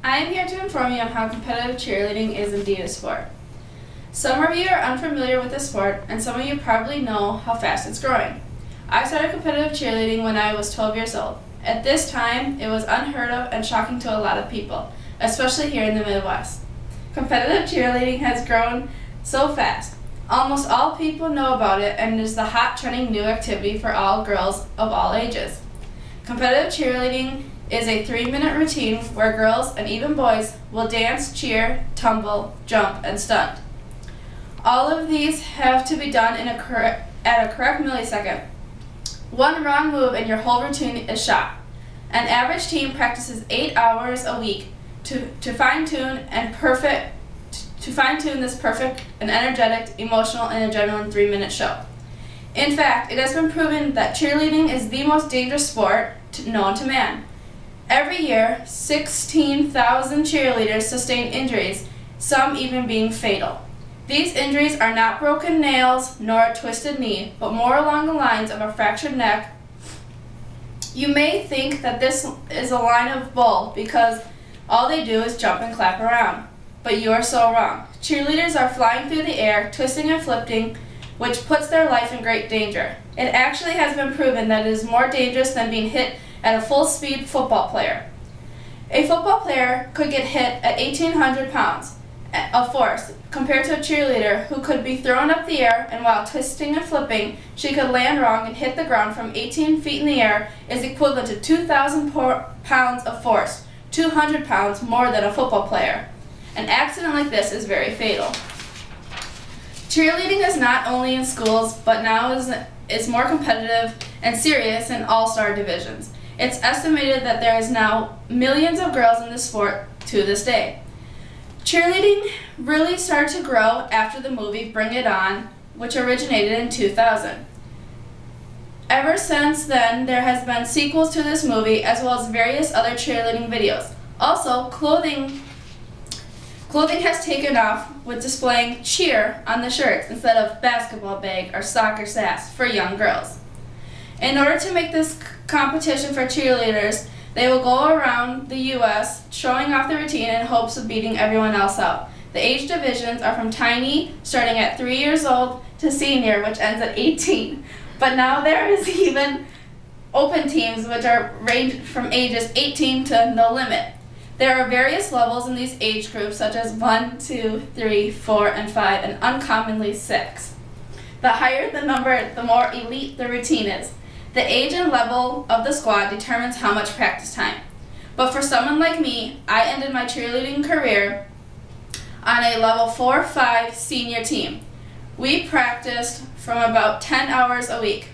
I am here to inform you on how competitive cheerleading is indeed a sport. Some of you are unfamiliar with the sport, and some of you probably know how fast it's growing. I started competitive cheerleading when I was 12 years old. At this time, it was unheard of and shocking to a lot of people, especially here in the Midwest. Competitive cheerleading has grown so fast. Almost all people know about it and is the hot trending new activity for all girls of all ages. Competitive cheerleading is a 3-minute routine where girls and even boys will dance, cheer, tumble, jump, and stunt. All of these have to be done at a correct millisecond. One wrong move and your whole routine is shot. An average team practices 8 hours a week to fine-tune this perfect and energetic, emotional, and adrenaline 3-minute show. In fact, it has been proven that cheerleading is the most dangerous sport known to man. Every year, 16,000 cheerleaders sustain injuries, some even being fatal. These injuries are not broken nails nor a twisted knee, but more along the lines of a fractured neck. You may think that this is a line of bull because all they do is jump and clap around. But you are so wrong. Cheerleaders are flying through the air, twisting and flipping, which puts their life in great danger. It actually has been proven that it is more dangerous than being hit at a full-speed football player. A football player could get hit at 1,800 pounds of force, compared to a cheerleader who could be thrown up the air, and while twisting and flipping, she could land wrong and hit the ground from 18 feet in the air, is equivalent to 2,000 pounds of force, 200 pounds more than a football player. An accident like this is very fatal. Cheerleading is not only in schools, but now is more competitive and serious in all-star divisions. It's estimated that there is now millions of girls in this sport to this day. Cheerleading really started to grow after the movie Bring It On, which originated in 2000. Ever since then, there has been sequels to this movie as well as various other cheerleading videos. Also, clothing has taken off with displaying cheer on the shirts instead of basketball bag or soccer sass for young girls. In order to make this competition for cheerleaders, they will go around the U.S. showing off the routine in hopes of beating everyone else out. The age divisions are from tiny, starting at 3 years old, to senior, which ends at 18. But now there is even open teams, which are ranged from ages 18 to no limit. There are various levels in these age groups, such as 1, 2, 3, 4, and 5, and uncommonly 6. The higher the number, the more elite the routine is. The age and level of the squad determines how much practice time. But for someone like me, I ended my cheerleading career on a level 4-5 senior team. We practiced from about 10 hours a week.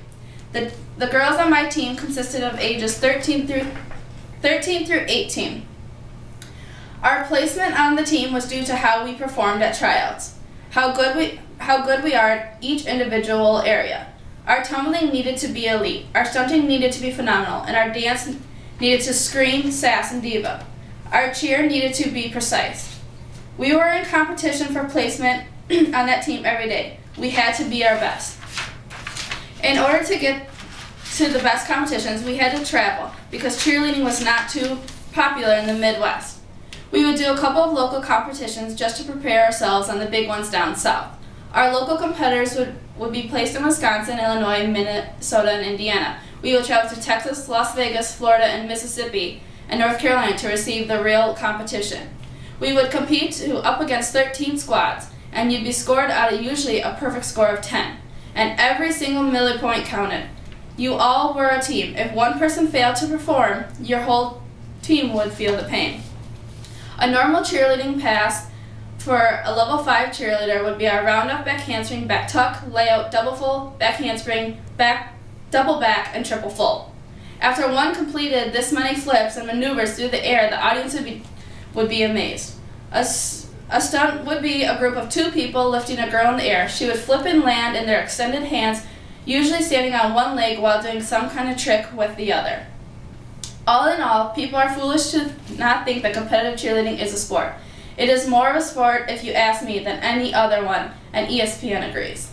The girls on my team consisted of ages 13 through 18. Our placement on the team was due to how we performed at tryouts, how good we are at each individual area. Our tumbling needed to be elite, our stunting needed to be phenomenal, and our dance needed to scream, sass, and diva. Our cheer needed to be precise. We were in competition for placement on that team every day. We had to be our best. In order to get to the best competitions, we had to travel because cheerleading was not too popular in the Midwest. We would do a couple of local competitions just to prepare ourselves on the big ones down south. Our local competitors would be placed in Wisconsin, Illinois, Minnesota, and Indiana. We would travel to Texas, Las Vegas, Florida, and Mississippi, and North Carolina to receive the real competition. We would compete up against 13 squads, and you'd be scored out of usually a perfect score of 10. And every single millipoint counted. You all were a team. If one person failed to perform, your whole team would feel the pain. A normal cheerleading pass for a level 5 cheerleader would be a round-up back handspring, back tuck, layout, double full, back handspring, back, double back, and triple full. After one completed this many flips and maneuvers through the air, the audience would be amazed. A stunt would be a group of 2 people lifting a girl in the air. She would flip and land in their extended hands, usually standing on one leg while doing some kind of trick with the other. All in all, people are foolish to not think that competitive cheerleading is a sport. It is more of a sport, if you ask me, than any other one, and ESPN agrees.